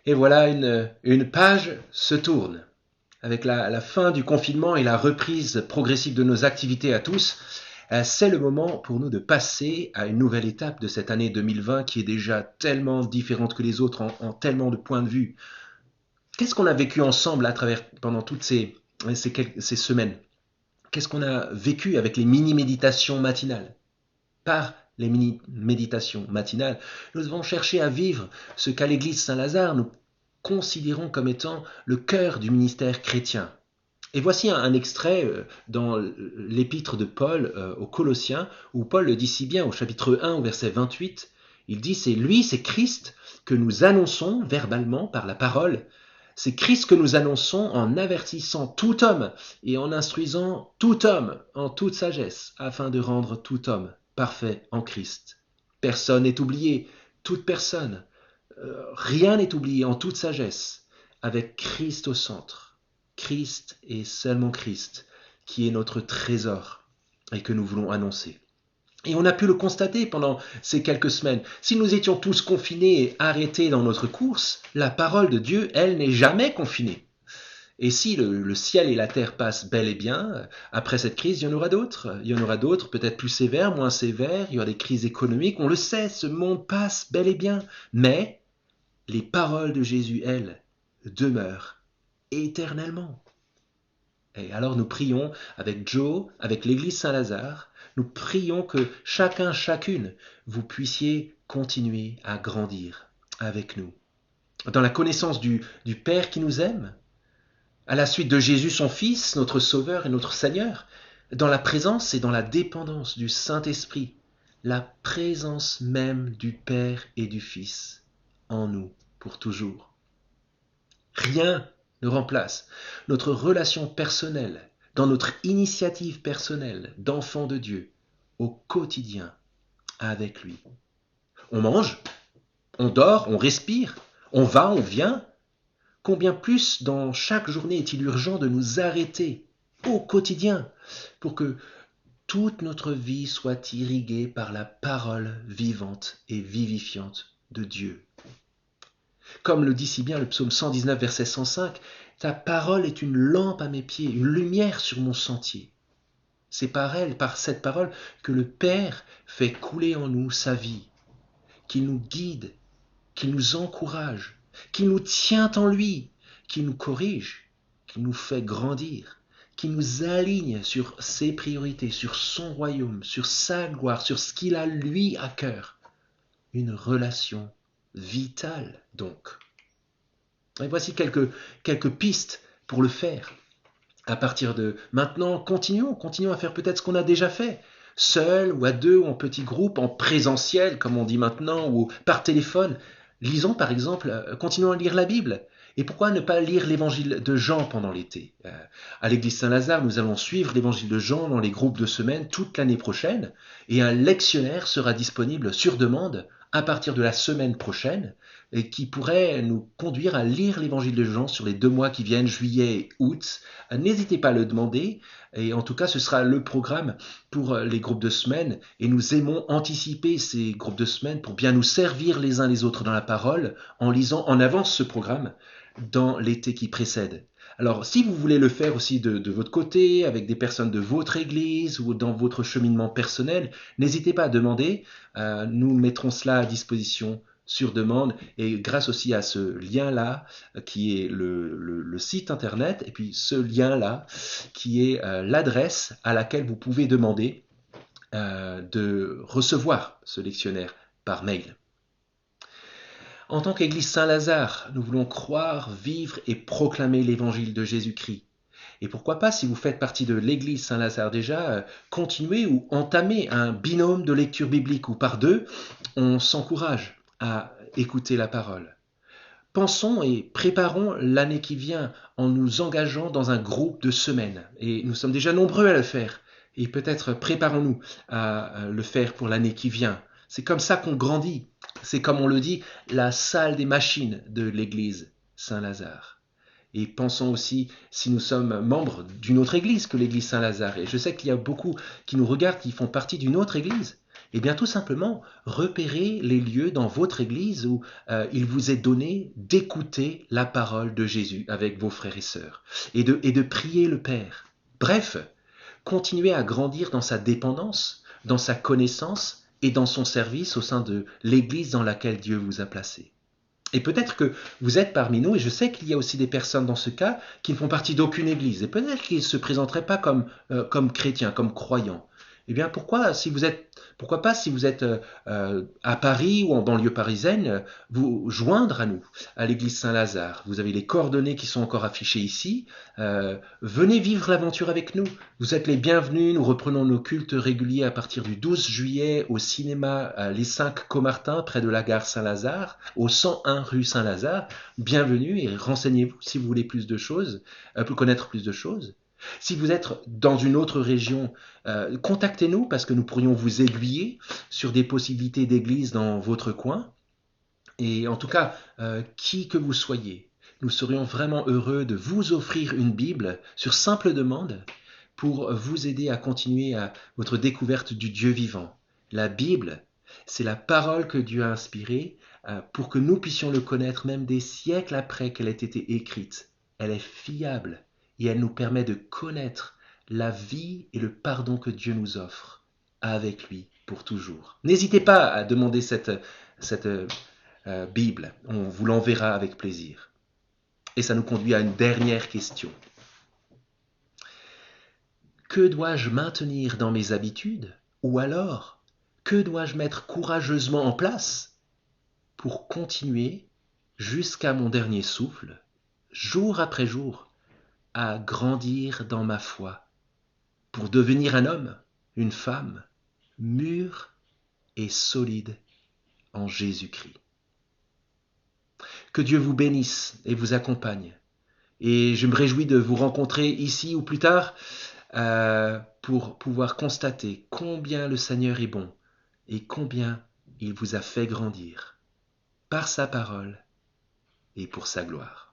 Et voilà, une page se tourne. Avec la fin du confinement et la reprise progressive de nos activités à tous, c'est le moment pour nous de passer à une nouvelle étape de cette année 2020 qui est déjà tellement différente que les autres en tellement de points de vue. Qu'est-ce qu'on a vécu ensemble à travers pendant toutes ces semaines? Qu'est-ce qu'on a vécu avec les mini-méditations matinales? Par les mini-méditations matinales, nous devons chercher à vivre ce qu'à l'Église Saint-Lazare nous considérons comme étant le cœur du ministère chrétien. Et voici un extrait dans l'épître de Paul aux Colossiens, où Paul le dit si bien au chapitre 1 au verset 28, il dit c'est lui, c'est Christ que nous annonçons verbalement par la parole, c'est Christ que nous annonçons en avertissant tout homme et en instruisant tout homme en toute sagesse, afin de rendre tout homme parfait en Christ. Personne n'est oublié, toute personne, rien n'est oublié en toute sagesse, avec Christ au centre. Christ et seulement Christ, qui est notre trésor et que nous voulons annoncer. Et on a pu le constater pendant ces quelques semaines. Si nous étions tous confinés et arrêtés dans notre course, la parole de Dieu, elle, n'est jamais confinée. Et si le ciel et la terre passent bel et bien, après cette crise, il y en aura d'autres. Il y en aura d'autres, peut-être plus sévères, moins sévères. Il y aura des crises économiques. On le sait, ce monde passe bel et bien. Mais les paroles de Jésus, elles, demeurent éternellement. Et alors nous prions avec Joe, avec l'Église Saint-Lazare, nous prions que chacun, chacune, vous puissiez continuer à grandir avec nous. Dans la connaissance du Père qui nous aime, à la suite de Jésus son Fils, notre Sauveur et notre Seigneur, dans la présence et dans la dépendance du Saint-Esprit, la présence même du Père et du Fils en nous pour toujours. Rien ne remplace notre relation personnelle, dans notre initiative personnelle d'enfant de Dieu, au quotidien, avec lui. On mange, on dort, on respire, on va, on vient. Combien plus dans chaque journée est-il urgent de nous arrêter au quotidien pour que toute notre vie soit irriguée par la parole vivante et vivifiante de Dieu. Comme le dit si bien le psaume 119, verset 105, « Ta parole est une lampe à mes pieds, une lumière sur mon sentier. » C'est par elle, par cette parole, que le Père fait couler en nous sa vie, qu'il nous guide, qu'il nous encourage, qu'il nous tient en lui, qu'il nous corrige, qu'il nous fait grandir, qu'il nous aligne sur ses priorités, sur son royaume, sur sa gloire, sur ce qu'il a lui à cœur. Une relation vitale donc. Et voici quelques pistes pour le faire. À partir de maintenant, continuons à faire peut-être ce qu'on a déjà fait, seul ou à deux ou en petit groupe, en présentiel comme on dit maintenant, ou par téléphone. Lisons par exemple, continuons à lire la Bible. Et pourquoi ne pas lire l'évangile de Jean pendant l'été? À l'église Saint-Lazare, nous allons suivre l'évangile de Jean dans les groupes de semaine toute l'année prochaine, et un lectionnaire sera disponible sur demande à partir de la semaine prochaine, et qui pourrait nous conduire à lire l'évangile de Jean sur les 2 mois qui viennent, juillet et août. N'hésitez pas à le demander, et en tout cas ce sera le programme pour les groupes de semaine, et nous aimons anticiper ces groupes de semaine pour bien nous servir les uns les autres dans la parole, en lisant en avance ce programme dans l'été qui précède. Alors, si vous voulez le faire aussi de votre côté, avec des personnes de votre église ou dans votre cheminement personnel, n'hésitez pas à demander. Nous mettrons cela à disposition sur demande et grâce aussi à ce lien-là qui est le site internet et puis ce lien-là qui est l'adresse à laquelle vous pouvez demander de recevoir ce lectionnaire par mail. En tant qu'Église Saint-Lazare, nous voulons croire, vivre et proclamer l'évangile de Jésus-Christ. Et pourquoi pas, si vous faites partie de l'Église Saint-Lazare déjà, continuer ou entamer un binôme de lecture biblique où par deux, on s'encourage à écouter la parole. Pensons et préparons l'année qui vient en nous engageant dans un groupe de semaines. Et nous sommes déjà nombreux à le faire. Et peut-être préparons-nous à le faire pour l'année qui vient. C'est comme ça qu'on grandit. C'est comme on le dit, la salle des machines de l'église Saint-Lazare. Et pensons aussi si nous sommes membres d'une autre église que l'église Saint-Lazare. Et je sais qu'il y a beaucoup qui nous regardent, qui font partie d'une autre église. Eh bien, tout simplement, repérez les lieux dans votre église où il vous est donné d'écouter la parole de Jésus avec vos frères et sœurs et de prier le Père. Bref, continuez à grandir dans sa dépendance, dans sa connaissance et dans son service au sein de l'église dans laquelle Dieu vous a placé. Et peut-être que vous êtes parmi nous, et je sais qu'il y a aussi des personnes dans ce cas qui ne font partie d'aucune église, et peut-être qu'ils ne se présenteraient pas comme chrétiens, comme croyants. Eh bien, pourquoi pas, si vous êtes à Paris ou en banlieue parisienne, vous joindre à nous, à l'église Saint-Lazare. Vous avez les coordonnées qui sont encore affichées ici. Venez vivre l'aventure avec nous. Vous êtes les bienvenus. Nous reprenons nos cultes réguliers à partir du 12 juillet au cinéma Les 5 Comartins, près de la gare Saint-Lazare, au 101 rue Saint-Lazare. Bienvenue et renseignez-vous si vous voulez plus de choses, pour connaître plus de choses. Si vous êtes dans une autre région, contactez-nous parce que nous pourrions vous aiguiller sur des possibilités d'église dans votre coin. Et en tout cas, qui que vous soyez, nous serions vraiment heureux de vous offrir une Bible sur simple demande pour vous aider à continuer à votre découverte du Dieu vivant. La Bible, c'est la parole que Dieu a inspirée pour que nous puissions le connaître même des siècles après qu'elle ait été écrite. Elle est fiable et elle nous permet de connaître la vie et le pardon que Dieu nous offre avec lui pour toujours. N'hésitez pas à demander cette Bible, on vous l'enverra avec plaisir. Et ça nous conduit à une dernière question. Que dois-je maintenir dans mes habitudes? Ou alors, que dois-je mettre courageusement en place pour continuer jusqu'à mon dernier souffle, jour après jour, à grandir dans ma foi, pour devenir un homme, une femme, mûr et solide en Jésus-Christ. Que Dieu vous bénisse et vous accompagne. Et je me réjouis de vous rencontrer ici ou plus tard pour pouvoir constater combien le Seigneur est bon et combien il vous a fait grandir par sa parole et pour sa gloire.